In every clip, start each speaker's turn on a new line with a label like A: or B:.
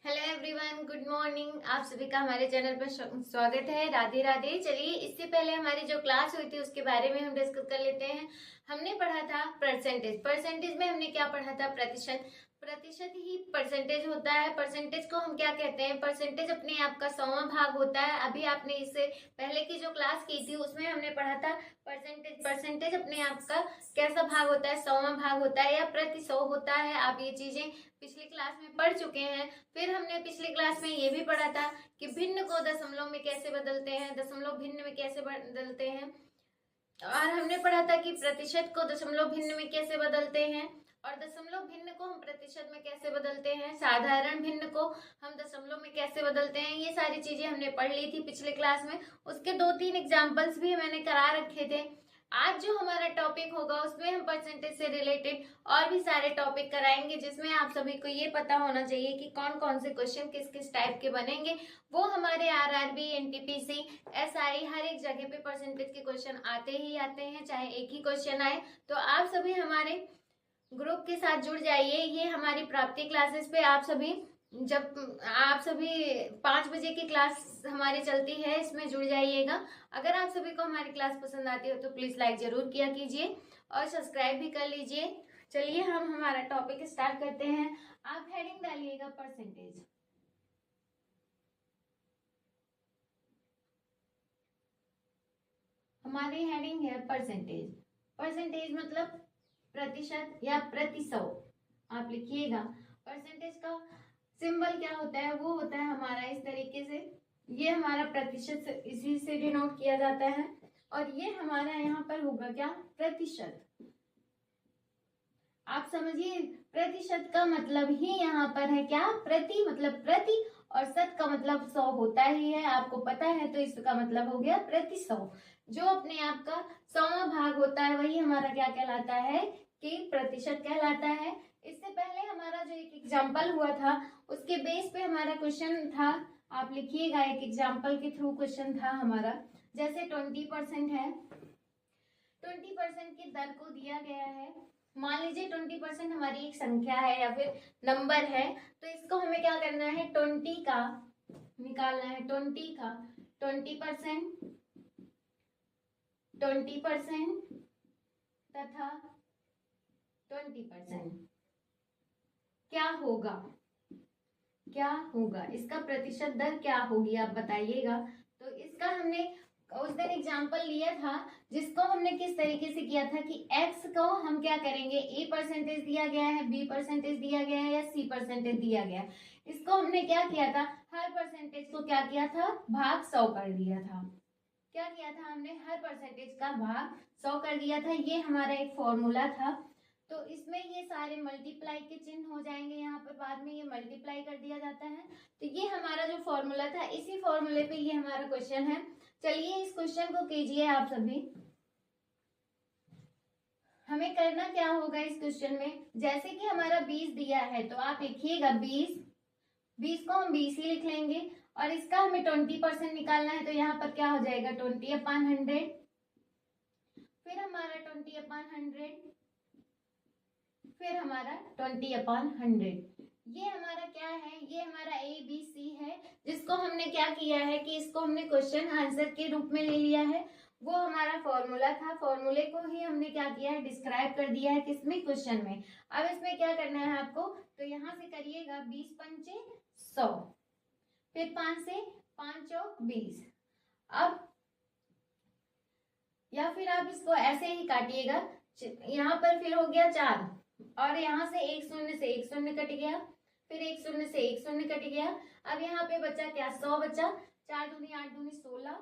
A: Hello everyone, good morning. आप सभी का हमारे चैनल पर स्वागत है। राधे राधे। चलिए, इससे पहले हमारी जो क्लास हुई थी उसके बारे में हम डिस्कस कर लेते हैं। हमने पढ़ा था परसेंटेज। परसेंटेज में हमने क्या पढ़ा था? प्रतिशत। प्रतिशत ही परसेंटेज होता है। परसेंटेज को हम क्या कहते हैं? परसेंटेज अपने आप का 100वां भाग होता है। अभी आपने इससे पहले की जो क्लास की थी उसमें हमने पढ़ा था परसेंटेज। परसेंटेज अपने आप का कैसा भाग होता है? 100वां भाग होता है या प्रति 100 होता है। आप ये चीजें पिछली क्लास में पढ़ चुके हैं। फिर हमने पिछली क्लास में ये भी पढ़ा था कि भिन्न को दशमलव में कैसे बदलते हैं, दशमलव भिन्न में कैसे बदलते हैं। और हमने पढ़ा था कि प्रतिशत को दशमलव भिन्न में कैसे बदलते हैं और दशमलव भिन्न को हम प्रतिशत में कैसे बदलते हैं, साधारण भिन्न को हम दशमलव में कैसे बदलते हैं। ये सारी चीजें हमने पढ़ ली थी पिछले क्लास में। उसके 2-3 एग्जाम्पल्स भी मैंने करा रखे थे। आज जो हमारा टॉपिक होगा उसमें हम परसेंटेज से रिलेटेड और भी सारे टॉपिक कराएंगे, जिसमें आप सभी को ये पता होना चाहिए कि कौन कौन से क्वेश्चन किस किस टाइप के बनेंगे। वो हमारे आरआरबी, एनटीपीसी, एसआई हर एक जगह पे परसेंटेज के क्वेश्चन आते ही आते हैं, चाहे एक ही क्वेश्चन आए। तो आप सभी हमारे ग्रुप के साथ जुड़ जाइए। ये हमारी प्राप्ति क्लासेस पे आप सभी जब आप सभी 5 बजे की क्लास हमारी चलती है, इसमें जुड़ जाइएगा। अगर आप सभी को हमारी क्लास पसंद आती हो तो प्लीज लाइक जरूर किया कीजिए और सब्सक्राइब भी कर लीजिए। चलिए हम हमारा टॉपिक स्टार्ट करते हैं। आप हेडिंग डालिएगा परसेंटेज। हमारी हेडिंग है परसेंटेज। परसेंटेज मतलब प्रतिशत या प्रति 100। आप लिखिएगा। परसेंटेज का सिंबल क्या होता है? वो होता है हमारा इस तरीके से। ये हमारा प्रतिशत इसी से डिनोट किया जाता है और ये हमारा यहाँ पर होगा क्या? प्रतिशत। आप समझिए, प्रतिशत का मतलब ही यहाँ पर है क्या? प्रति मतलब प्रति, और शत का मतलब 100 होता ही है, आपको पता है। तो इसका मतलब हो गया प्रति 100। जो अपने आप का 100वां भाग होता है वही हमारा क्या कहलाता है? कि प्रतिशत कहलाता है। इससे पहले हमारा जो एक एग्जाम्पल हुआ था उसके बेस पे हमारा क्वेश्चन था। आप लिखिएगा, एक एग्जाम्पल के थ्रू क्वेश्चन था हमारा। जैसे 20% है, 20% की दर को दिया गया है। मान लीजिए 20% हमारी एक संख्या है या फिर नंबर है, तो इसको हमें क्या करना है? 20 का निकालना है। 20 का 20%, 20% तथा 20% क्या होगा? क्या होगा इसका प्रतिशत दर क्या होगी? आप बताइएगा। तो इसका हमने उस दिन एग्जाम्पल लिया था, जिसको हमने किस तरीके से किया था कि x को हम क्या करेंगे? a परसेंटेज दिया गया है, b परसेंटेज दिया गया है या c परसेंटेज दिया गया है। इसको हमने क्या किया था? हर परसेंटेज को क्या किया था? भाग 100 कर दिया था। क्या किया था हमने? हर परसेंटेज का भाग 100 कर दिया था। ये हमारा एक फॉर्मूला था। तो इसमें ये सारे मल्टीप्लाई के चिन्ह हो जाएंगे, यहाँ पर बाद में ये मल्टीप्लाई कर दिया जाता है। तो ये हमारा जो फॉर्मूला था, इसी फॉर्मूले पे ये हमारा क्वेश्चन है। चलिए इस क्वेश्चन को कीजिए आप सभी। हमें करना क्या होगा इस क्वेश्चन में? जैसे कि हमारा 20 दिया है तो आप लिखिएगा 20। 20 को हम 20 ही लिख लेंगे और इसका हमें 20% निकालना है। तो यहाँ पर क्या हो जाएगा? 20/100। फिर हमारा 20/100, फिर हमारा 20/100। ये हमारा क्या है? ये हमारा ABC है, जिसको हमने क्या किया है कि इसको हमने क्वेश्चन आंसर के रूप में ले लिया है। वो हमारा फॉर्मूला था, फॉर्मूले को ही हमने क्या किया है? डिस्क्राइब कर दिया है। किसमें? क्वेश्चन में। अब इसमें क्या करना है आपको? तो यहाँ से करिएगा 20×5 = 100, फिर 5 से 5 चौक 20। अब या फिर आप इसको ऐसे ही काटिएगा। यहाँ पर फिर हो गया 4 और यहाँ से एक शून्य से एक शून्य कट गया, फिर एक शून्य से एक शून्य कट गया। अब यहाँ पे बचा क्या? 100 बचा। 4 दूनी 8 दूनी 16,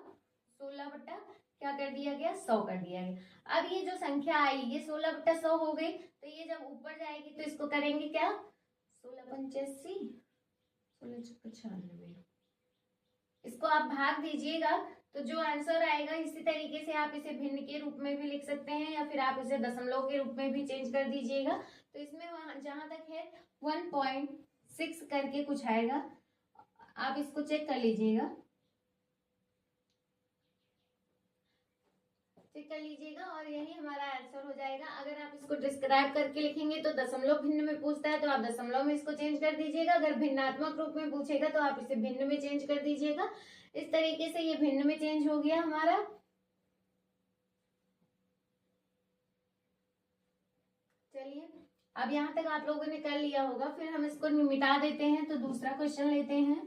A: 16 बटा क्या कर दिया गया? 100 कर दिया गया। अब ये जो संख्या आई ये 16/100 हो गई। तो ये जब ऊपर जाएगी तो इसको करेंगे क्या? 16×85, 16×96। इसको आप भाग दीजिएगा तो जो आंसर आएगा, इसी तरीके से आप इसे भिन्न के रूप में भी लिख सकते हैं या फिर आप इसे दशमलव के रूप में भी चेंज कर दीजिएगा। तो इसमें वहां जहां तक है 1.6 करके कुछ आएगा, आप इसको चेक कर लीजिएगा। चेक कर लीजिएगा और यही हमारा आंसर हो जाएगा। अगर आप इसको डिस्क्राइब करके लिखेंगे तो दशमलव भिन्न में पूछता है तो आप दशमलव में इसको चेंज कर दीजिएगा। अगर भिन्नात्मक रूप में पूछेगा तो आप इसे भिन्न में चेंज कर दीजिएगा। इस तरीके से ये भिन्न में चेंज हो गया हमारा। चलिए अब यहाँ तक आप लोगों ने कर लिया होगा, फिर हम इसको मिटा देते हैं तो दूसरा क्वेश्चन लेते हैं।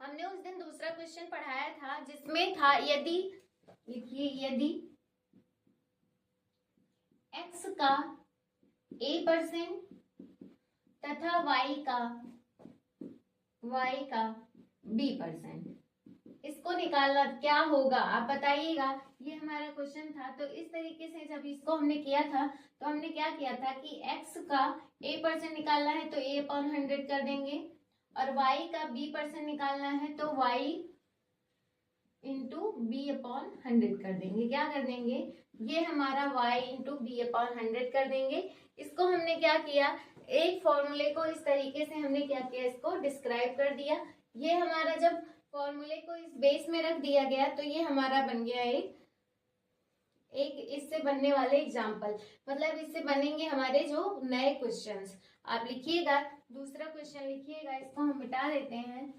A: हमने उस दिन दूसरा क्वेश्चन पढ़ाया था जिसमें था यदि, लिखिए, यदि x का a% तथा y का b%, इसको निकालना क्या होगा आप बताइएगा। ये हमारा क्वेश्चन था। तो इस तरीके से जब इसको हमने किया था तो हमने क्या किया था कि x का a% निकालना है तो a/100 कर देंगे और y का b% निकालना है तो y इंटू b/100 कर देंगे। क्या कर देंगे, ये हमारा y इंटू b/100 कर देंगे। इसको हमने क्या किया, एक फॉर्मूले को इस तरीके से हमने क्या किया, इसको डिस्क्राइब कर दिया। ये हमारा जब फॉर्मूले को इस बेस में रख दिया गया तो ये हमारा बन गया एक इससे बनने वाले एग्जाम्पल, मतलब इससे बनेंगे हमारे जो नए क्वेश्चंस। आप लिखिएगा, दूसरा क्वेश्चन लिखिएगा, इसको हम मिटा देते हैं।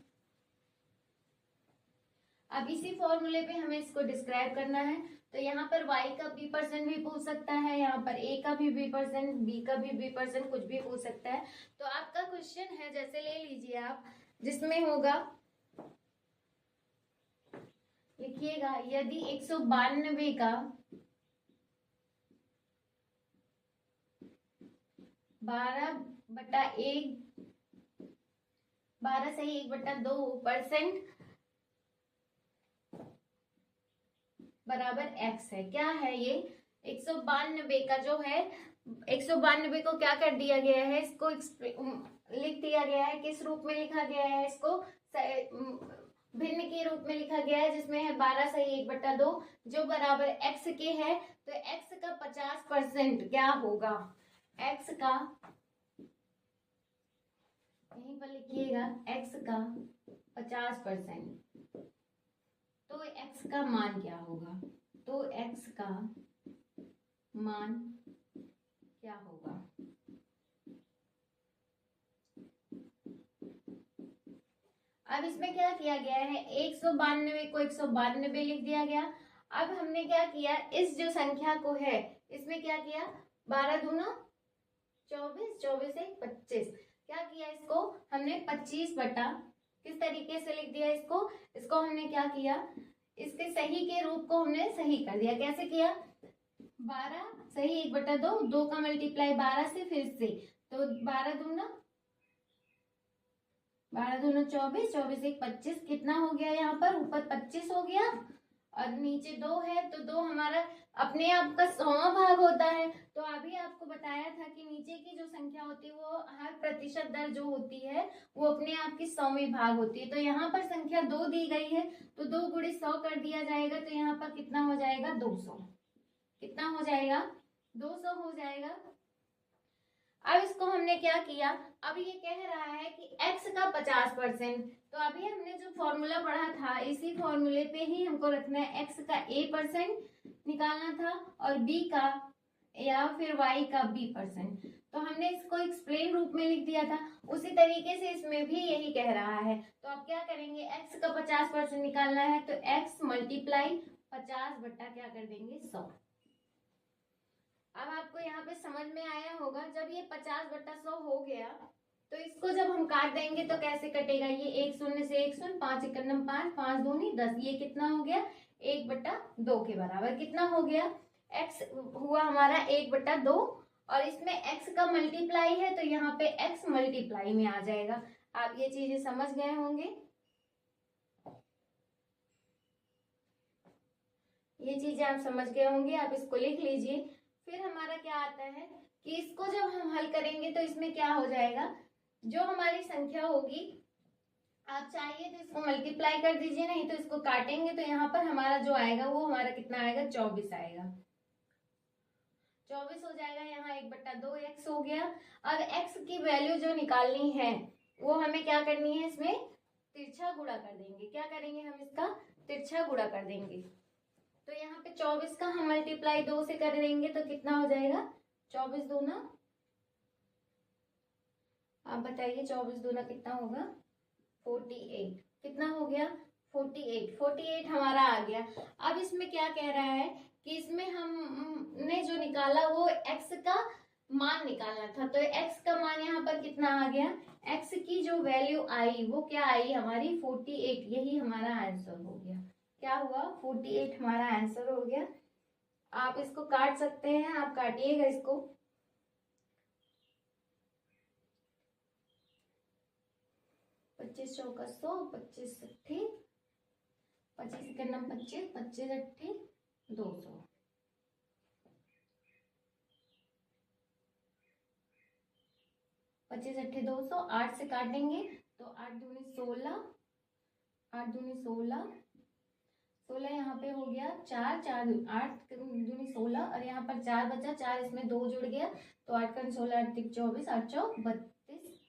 A: अब इसी फॉर्मूले पे हमें इसको डिस्क्राइब करना है। तो यहाँ पर y का b% भी पूछ सकता है, यहाँ पर a का भी b%, b का भी b%, कुछ भी पूछ सकता है। तो आपका क्वेश्चन है, जैसे ले लीजिए आप, जिसमें होगा, लिखिएगा, यदि 192 का 12 सही 1/2% बराबर x है। क्या है ये 192 का जो है, 192 को क्या कर दिया गया है, इसको लिख दिया गया है। किस रूप में लिखा गया है, इसको भिन्न के रूप में लिखा गया है, जिसमें है 12 सही 1/2 जो बराबर x के है। तो x का 50% क्या होगा, x का, यहीं पर लिखिएगा, x का 50%, तो x का मान क्या होगा, तो x का मान क्या होगा। अब इसमें क्या किया गया है, 192 को 192 लिख दिया गया। अब हमने क्या किया, इस जो संख्या को है इसमें क्या किया, 12 दूना 24, 24 से 25, क्या किया, इसको हमने 25 बटा, किस तरीके से लिख दिया इसको हमने क्या किया, इसके सही के रूप को हमने सही कर दिया। कैसे किया, 12 सही 1/2, 2 का मल्टीप्लाई 12 से, फिर से, तो 12 दूना 24, 24 से 25, कितना हो गया, यहाँ पर ऊपर 25 हो गया और नीचे 2 है, तो 2 हमारा अपने आप का 100वां भाग होता है। तो अभी आपको बताया था कि नीचे की जो संख्या होती है वो हर प्रतिशत दर जो होती है वो अपने आप की 100वीं भाग होती है। तो यहाँ पर संख्या 2 दी गई है तो 2 गुणे 100 कर दिया जाएगा, तो यहाँ पर कितना हो जाएगा, 200, कितना हो जाएगा, 200 हो जाएगा। अब इसको हमने क्या किया, अब ये कह रहा है कि x का 50%, तो अभी हमने जो फॉर्मूला पढ़ा था इसी फॉर्मूले पे ही हमको रखना है, x का a% निकालना था और b का या फिर y का b%। तो हमने इसको एक्सप्लेन रूप में लिख दिया था, उसी तरीके से इसमें भी यही कह रहा है। तो आप क्या करेंगे, x का 50% निकालना है तो x मल्टीप्लाई 50 बट्टा क्या कर देंगे, 100। अब आपको यहाँ पे समझ में आया होगा, जब ये 50/100 हो गया तो इसको जब हम काट देंगे तो कैसे कटेगा, ये 1 शून्य से 1 शून्य, 5 × 5, 5 दूनी 10, ये कितना हो गया, 1/2 के बराबर। कितना हो गया, x हुआ हमारा 1/2 और इसमें x का मल्टीप्लाई है तो यहाँ पे x मल्टीप्लाई में आ जाएगा। आप ये चीजें समझ गए होंगे, ये चीजें आप समझ गए होंगे, आप इसको लिख लीजिए। फिर हमारा क्या आता है कि इसको जब हम हल करेंगे तो इसमें क्या हो जाएगा, जो हमारी संख्या होगी, आप चाहिए तो इसको मल्टीप्लाई कर दीजिए, नहीं तो इसको काटेंगे तो यहाँ पर हमारा जो आएगा वो हमारा कितना आएगा, 24 आएगा। 24 हो जाएगा, यहाँ 1/2 x हो गया। अब x की वैल्यू जो निकालनी है वो हमें क्या करनी है, इसमें तिरछा गुणा कर देंगे। क्या करेंगे हम, इसका तिरछा गुणा कर देंगे। तो यहाँ पे 24 का हम मल्टीप्लाई 2 से कर देंगे तो कितना हो जाएगा, 24 दूना, आप बताइए 24 दूना कितना होगा, 48। कितना हो गया, 48 हमारा आ गया। अब इसमें क्या कह रहा है कि इसमें हमने जो निकाला वो x का मान निकालना था, तो x का मान यहाँ पर कितना आ गया, x की जो वैल्यू आई वो क्या आई हमारी 48, यही हमारा आंसर हो गया। क्या हुआ, 48 हमारा आंसर हो गया। आप इसको काट सकते हैं, आप काटिएगा इसको। 25 चौका 100, 25 अट्ठे 25 सेकंड 25, 25 अट्ठे 200। 25 अट्ठे 200, 8 से काटेंगे तो 8 दूनी 16, 8 दूनी 16, 16 यहाँ पे हो गया 4, 4 8 दूनी 16 और यहाँ पर 4 बचा, 4 इसमें 2 जुड़ गया तो 8 का 16, 8 तिक 24, 8 चौक 32,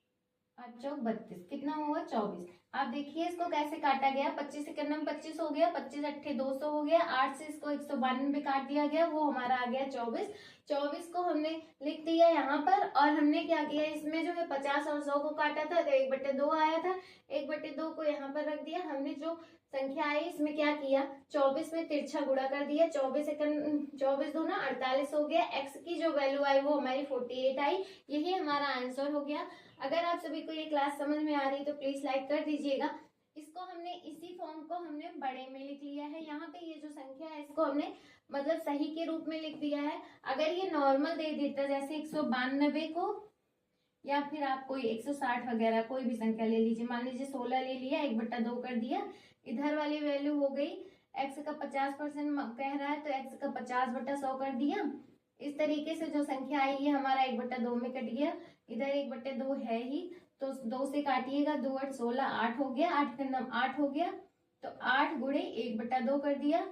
A: 8 चौक 32, कितना हुआ 24। आप देखिए इसको कैसे काटा गया, 25 सेकंड में 25 हो गया, 25 अट्ठे 200 हो गया, 8 से इसको 192 में काट दिया गया, वो हमारा आ गया 24। 24 को हमने लिख दिया यहाँ पर और हमने क्या किया, इसमें जो है 50 और 100 को काटा था तो 1/2 आया था, 1/2 को यहाँ पर रख दिया। हमने जो संख्या आई इसमें क्या किया, 24 में तिरछा गुणा कर दिया, 24 सेकंड 24 दूना 48 हो गया। x की जो वैल्यू आई वो हमारी 48 आई, यही हमारा आंसर हो गया। अगर आप सभी को ये क्लास समझ में आ रही तो प्लीज लाइक कर दीजिएगा। इसको हमने इसी फॉर्म को हमने बड़े में लिख लिया है। यहाँ पे ये जो संख्या है इसको हमने मतलब सही के रूप में लिख दिया है। अगर ये नॉर्मल दे देता जैसे 192 को या फिर आप कोई 160 वगैरह कोई भी संख्या ले लीजिए, मान लीजिए 16 ले लिया, 1/2 कर दिया, इधर वाली वैल्यू हो गई x का 50% कह रहा है तो x का 50/100 कर दिया। इस तरीके से जो संख्या आई है हमारा 1/2 में कट गया, इधर 1/2 है ही तो 2 से काटिएगा, 2 8 16, 8 हो गया, 8 का नाम 8 हो गया तो 8 गुणे 1/2 कर दिया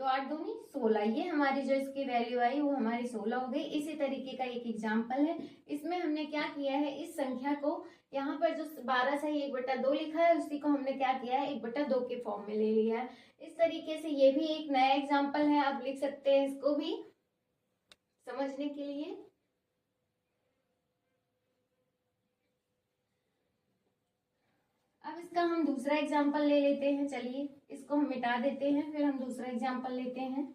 A: तो 8 दूनी 16, ये हमारी जो इसकी वैल्यू आई वो हमारी 16 हो गई। इसी तरीके का एक एग्जाम्पल है, इसमें हमने क्या किया है, इस संख्या को यहाँ पर जो 12 से 1/2 लिखा है उसी को हमने क्या किया है 1/2 के फॉर्म में ले लिया है। इस तरीके से ये भी एक नया एग्जाम्पल है, आप लिख सकते हैं इसको भी समझने के लिए। अब इसका हम दूसरा एग्जाम्पल ले लेते हैं, चलिए इसको हम मिटा देते हैं फिर हम दूसरा एग्जाम्पल लेते हैं।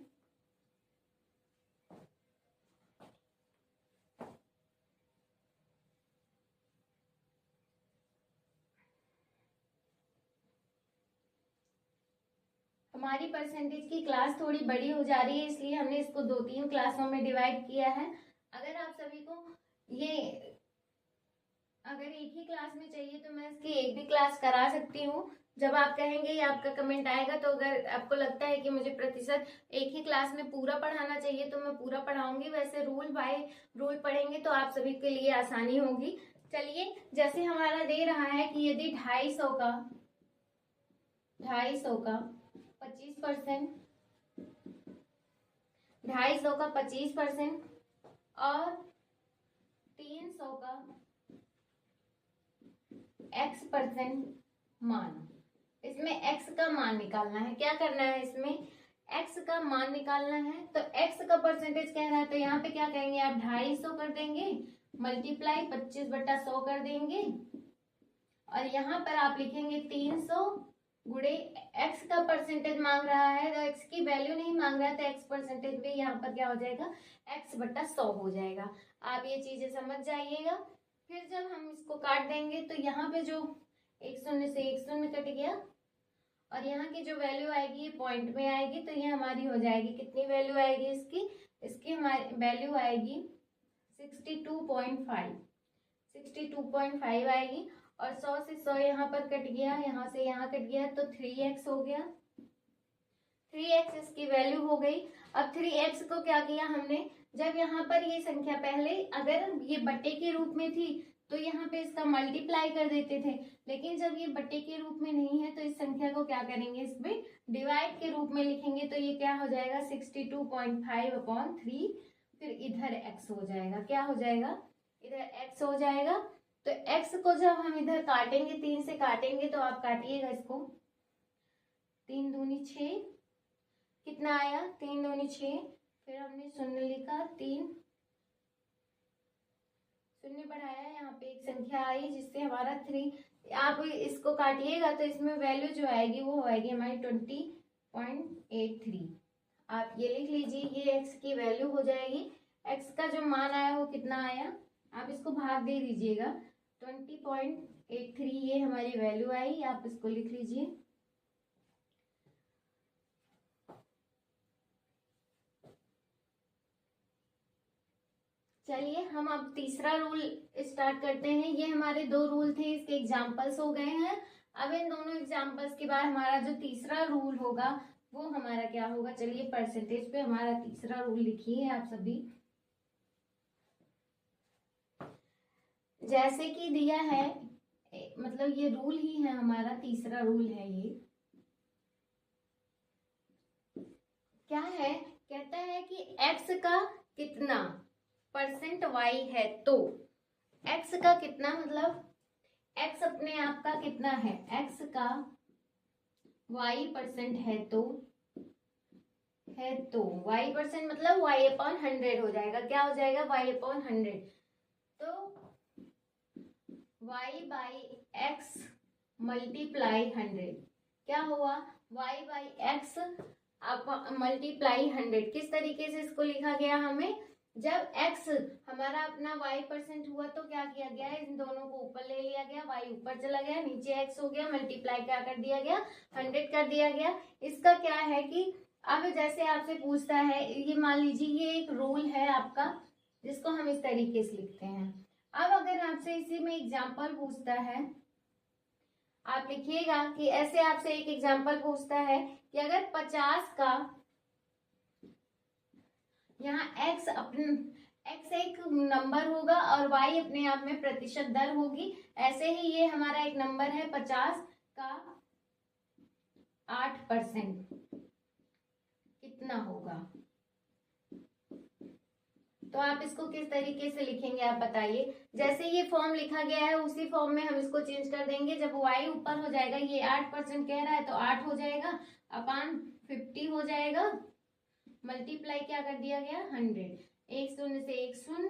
A: हमारी परसेंटेज की क्लास थोड़ी बड़ी हो जा रही है इसलिए हमने इसको 2-3 क्लासों में डिवाइड किया है। अगर आप सभी को ये अगर एक ही क्लास में चाहिए तो मैं इसकी एक भी क्लास करा सकती हूँ। जब आप कहेंगे या आपका कमेंट आएगा तो अगर आपको लगता है कि मुझे प्रतिशत एक ही क्लास में पूरा पढ़ाना चाहिए तो मैं पूरा पढ़ाऊंगी। वैसे रूल बाय रूल पढ़ेंगे तो आप सभी के लिए आसानी होगी। चलिए जैसे हमारा दे रहा है कि यदि 250 का 25%, 250 का 25% और 300 का x% मान, इसमें x का मान निकालना है। क्या करना है, इसमें x का मान निकालना है तो x का परसेंटेज कह रहा है तो यहाँ पे क्या कहेंगे आप 250 कर देंगे मल्टीप्लाई 25/100 कर देंगे और यहाँ पर आप लिखेंगे 300 गुणे x का परसेंटेज मांग रहा है तो x की वैल्यू नहीं मांग रहा है तो x परसेंटेज भी यहाँ पर क्या हो जाएगा x/100 हो जाएगा। आप ये चीजें समझ जाइएगा। फिर जब हम इसको काट देंगे तो यहाँ पे जो एक शून्य से एक शून्य कट गया और यहाँ की जो वैल्यू आएगी ये पॉइंट में आएगी तो ये हमारी हो जाएगी, कितनी वैल्यू आएगी इसकी हमारी वैल्यू आएगी 62.5 आएगी और 100 से 100 यहाँ पर कट गया, यहाँ से यहाँ कट गया तो 3x हो गया, 3x इसकी वैल्यू हो गई। अब 3x को क्या किया हमने, जब यहाँ पर ये संख्या पहले अगर ये बट्टे के रूप में थी तो यहाँ पे इसका मल्टीप्लाई कर देते थे, लेकिन जब ये बट्टे के रूप में नहीं है तो इस संख्या को क्या करेंगे, इसमें डिवाइड के रूप में लिखेंगे तो ये क्या हो जाएगा 62.5/3। फिर इधर x हो जाएगा। क्या हो जाएगा? इधर x हो जाएगा। तो x को जब हम इधर काटेंगे, 3 से काटेंगे, तो आप काटिएगा इसको। 3 दूनी 6, कितना आया? 3 दूनी 6, फिर हमने शून्य लिखा, 3 शून्य बढ़ाया, यहाँ पे एक संख्या आई जिससे हमारा 3। आप इसको काटिएगा तो इसमें वैल्यू जो आएगी वो आएगी हमारी 20.83। आप ये लिख लीजिए, ये x की वैल्यू हो जाएगी। x का जो मान आया वो कितना आया? आप इसको भाग दे दीजिएगा। 20.83 ये हमारी वैल्यू आई, आप इसको लिख लीजिए। चलिए हम अब तीसरा रूल स्टार्ट करते हैं। ये हमारे 2 रूल थे, इसके एग्जाम्पल्स हो गए हैं। अब इन दोनों एग्जाम्पल्स के बाद हमारा जो तीसरा रूल होगा वो हमारा क्या होगा? चलिए परसेंटेज पे हमारा तीसरा रूल लिखिए आप सभी। जैसे कि दिया है, मतलब ये रूल ही है हमारा, तीसरा रूल है ये। क्या है? कहता है कि x का कितना परसेंट y है, तो x का कितना, मतलब x अपने आप का कितना है, x का y% है, तो y% मतलब y/100 हो जाएगा। क्या हो जाएगा? y/100। तो y/x मल्टीप्लाई 100 क्या हुआ? y/x अब मल्टीप्लाई 100। किस तरीके से इसको लिखा गया हमें? जब x हमारा अपना y% हुआ तो क्या किया गया? इन दोनों को ऊपर ले लिया गया, y ऊपर चला गया, नीचे x हो गया, मल्टीप्लाई क्या कर दिया गया? 100 कर दिया गया। इसका क्या है कि अब जैसे आपसे पूछता है, ये मान लीजिए ये एक रूल है आपका जिसको हम इस तरीके से लिखते हैं। अब अगर आपसे इसी में एग्जाम्पल पूछता है, आप लिखिएगा कि ऐसे आपसे एक एग्जाम्पल पूछता है कि अगर 50 का, यहाँ x एक नंबर होगा और y अपने आप में प्रतिशत दर होगी। ऐसे ही ये हमारा एक नंबर है 50 का 8% कितना होगा? तो आप इसको किस तरीके से लिखेंगे आप बताइए। जैसे ये फॉर्म लिखा गया है उसी फॉर्म में हम इसको चेंज कर देंगे। जब y ऊपर हो जाएगा, ये 8% कह रहा है तो 8 हो जाएगा, अपान 50 हो जाएगा, मल्टीप्लाई क्या कर दिया गया? 100। एक शून्य से एक शून्य,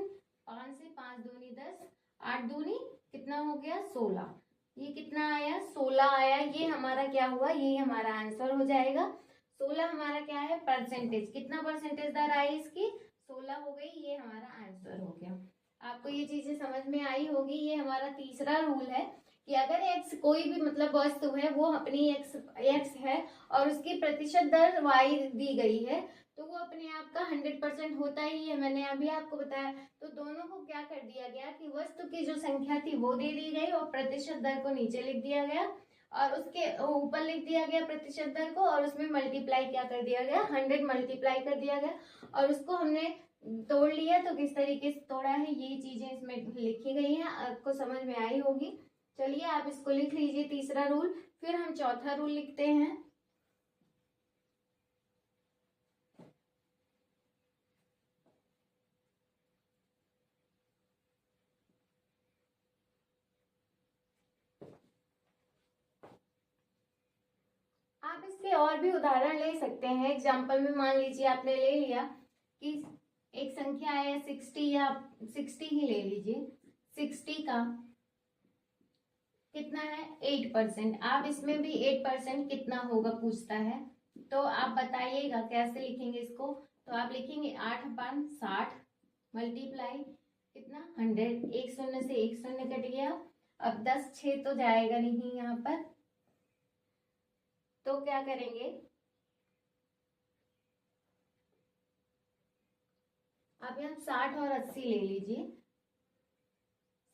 A: 5 से 5 दूनी 10, 8 दूनी कितना हो गया? 16। ये कितना आया? 16 आया। ये हमारा क्या हुआ? ये हमारा आंसर हो जाएगा। 16 हमारा क्या है? परसेंटेज। कितना परसेंटेज दर आई इसकी? 16 हो गई। ये हमारा आंसर हो गया। आपको ये चीजें समझ में आई होगी। ये हमारा तीसरा रूल है कि अगर x कोई भी मतलब वस्तु है, वो अपनी x है और उसकी प्रतिशत दर y दी गई है, तो वो अपने आप का 100% होता ही है। मैंने अभी आपको बताया। तो दोनों को क्या कर दिया गया कि वस्तु की जो संख्या थी वो दे दी गई और प्रतिशत दर को नीचे लिख दिया गया और उसके ऊपर लिख दिया गया प्रतिशत दर को, और उसमें मल्टीप्लाई क्या कर दिया गया? 100 मल्टीप्लाई कर दिया गया और उसको हमने तोड़ लिया। तो किस तरीके से तोड़ा है ये चीजें इसमें लिखी गई हैं, आपको समझ में आई होगी। चलिए आप इसको लिख लीजिए तीसरा रूल। फिर हम चौथा रूल लिखते हैं। आप इसके और भी उदाहरण ले सकते हैं। एग्जाम्पल में मान लीजिए आपने ले लिया कि एक संख्या है 60, या 60 ही ले लीजिए। 60 का कितना है? 8%। आप इसमें भी 8% कितना होगा पूछता है, तो आप बताइएगा कैसे लिखेंगे इसको। तो आप लिखेंगे 8/60 मल्टीप्लाई कितना? 100। एक शून्य से एक शून्य कट गया। अब 10 6 तो जाएगा नहीं यहाँ पर, तो क्या करेंगे? आप यहाँ 60 और 80 ले लीजिए।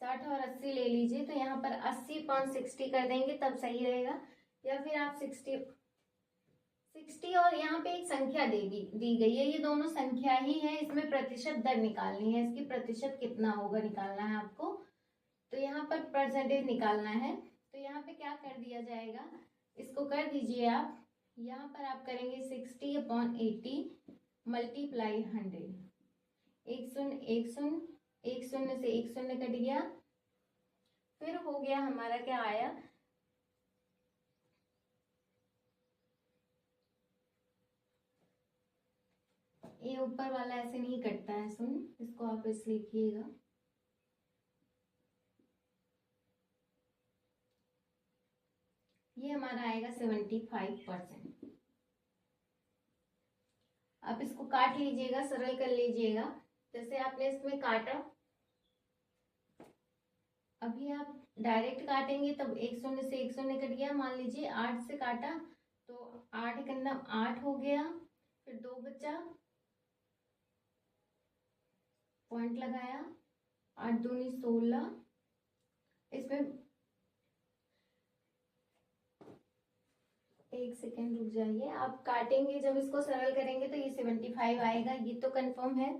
A: 60 और 80 ले लीजिए, तो यहाँ पर 80/60 कर देंगे तब सही रहेगा। या फिर आप 60 और यहाँ पे एक संख्या दी गई है, ये दोनों संख्या ही है, इसमें प्रतिशत दर निकालनी है, इसकी प्रतिशत कितना होगा निकालना है आपको। तो यहाँ पर परसेंटेज निकालना है। तो यहाँ पे क्या कर दिया जाएगा, इसको कर दीजिए आप। यहाँ पर आप करेंगे 60/80 मल्टीप्लाई 100। एक शून्य एक शून्य, एक शून्य से एक शून्य कट गया, फिर हो गया हमारा क्या आया, ये ऊपर वाला ऐसे नहीं कटता है शून्य, इसको आप इस लिखिएगा। ये हमारा आएगा 75%। आप इसको काट लीजिएगा, सरल कर लीजिएगा। जैसे आपने इसमें काटा, अभी आप डायरेक्ट काटेंगे तब एक शून्य से एक शून्य कट गया। मान लीजिए 8 से काटा तो 8 करना 8 हो गया, फिर 2 बचा, पॉइंट लगाया, 8 दूनी 16। इसमें एक सेकेंड रुक जाइए, आप काटेंगे जब इसको सरल करेंगे तो ये 75 आएगा, ये तो कंफर्म है।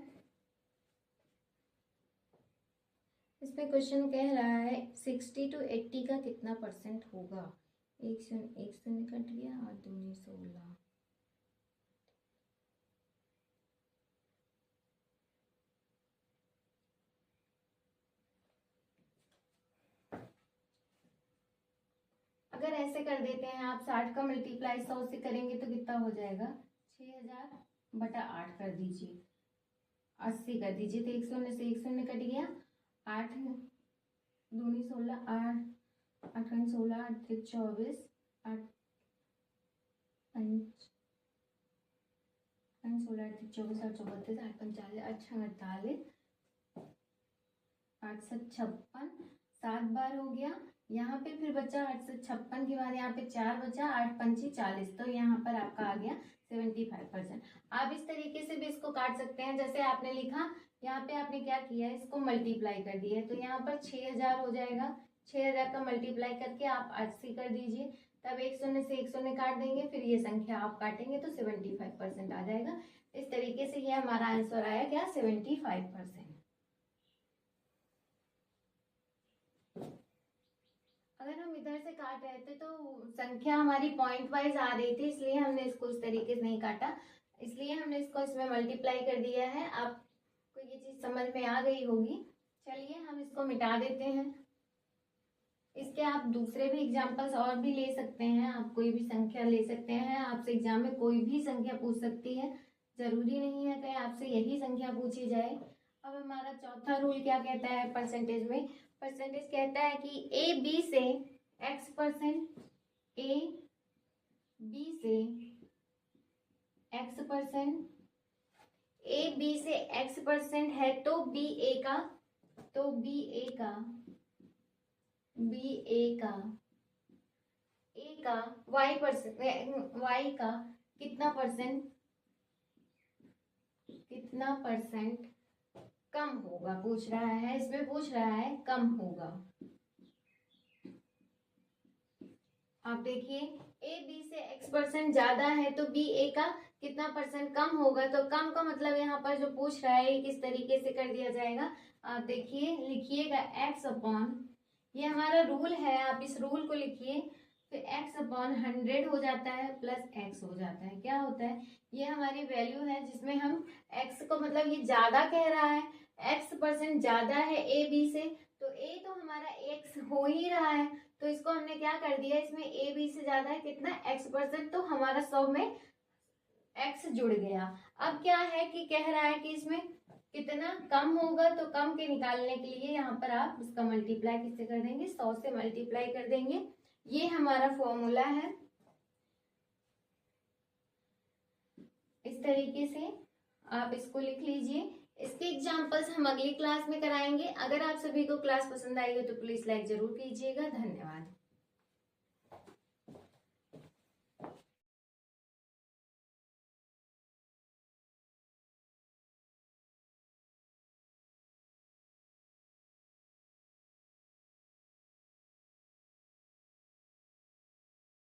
A: इसमें क्वेश्चन कह रहा है 60 to 80 का कितना परसेंट होगा। एक शून्य कट गया, 8 दूनी 16। अगर ऐसे कर देते हैं आप, 60 का मल्टीप्लाई 100 से करेंगे तो कितना हो जाएगा, 6000 बटा 8 कर दीजिए, 80 कर दीजिए, तो एक शून्य से एक शून्य कट गया, 8 दूनी 16, 8 8 16, 8 3 24, 8 5 16, 8 24, 8 34, 8 45, 8 48, 8 56, 7 बार हो गया। यहाँ पे फिर बचा 856 के बाद यहाँ पे 4 बचा, 8 पंची 40, तो यहाँ पर आपका आ गया 75%। आप इस तरीके से भी इसको काट सकते हैं, जैसे आपने लिखा, यहाँ पे आपने क्या किया, इसको मल्टीप्लाई कर दिया है, तो यहाँ पर 6000 हो जाएगा। 6000 का मल्टीप्लाई करके आप 80 कर दीजिए, तब एक शून्य से एक शून्य काट देंगे, फिर ये संख्या आप काटेंगे तो 75% आ जाएगा। इस तरीके से ये हमारा आंसर आया क्या, 75%। अगर हम इधर से काट रहे थे तो संख्या हमारी पॉइंट वाइज आ रही थी, इसलिए हमने इसको इस तरीके से नहीं काटा, इसलिए हमने इसको इसमें मल्टीप्लाई कर दिया है। आपको ये चीज समझ में आ गई होगी। चलिए हम इसको मिटा देते हैं। इसके आप दूसरे भी एग्जाम्पल्स और भी ले सकते हैं, आप कोई भी संख्या ले सकते हैं, आपसे एग्जाम में कोई भी संख्या पूछ सकती है, जरूरी नहीं है कि आपसे यही संख्या पूछी जाए। अब हमारा चौथा रूल क्या कहता है परसेंटेज में, परसेंटेज कहता है कि ए बी से x%, ए बी से x%, ए बी से x% है तो बी ए का, तो बी ए का y का कितना परसेंट कम होगा, पूछ रहा है, इसमें पूछ रहा है कम होगा। आप देखिए ए बी से x% ज्यादा है तो बी ए का कितना परसेंट कम होगा, तो कम का मतलब यहाँ पर जो पूछ रहा है किस तरीके से कर दिया जाएगा। आप देखिए, लिखिएगा x अपॉन, ये हमारा रूल है, आप इस रूल को लिखिए, फिर x अपॉन 100 हो जाता है प्लस x हो जाता है, क्या होता है, ये हमारी वैल्यू है जिसमें हम x को, मतलब ये ज्यादा कह रहा है, x% ज्यादा है ए बी से, तो a तो हमारा x हो ही रहा है, तो इसको हमने क्या कर दिया, इसमें ए बी से ज्यादा है कितना, x%, तो हमारा 100 में x जुड़ गया। अब क्या है कि कह रहा है कि इसमें कितना कम होगा, तो कम के निकालने के लिए यहाँ पर आप इसका मल्टीप्लाई किससे कर देंगे, 100 से मल्टीप्लाई कर देंगे। ये हमारा फॉर्मूला है। इस तरीके से आप इसको लिख लीजिए। इसके एग्जाम्पल्स हम अगली क्लास में कराएंगे। अगर आप सभी को क्लास पसंद आई हो तो प्लीज लाइक जरूर कीजिएगा। धन्यवाद।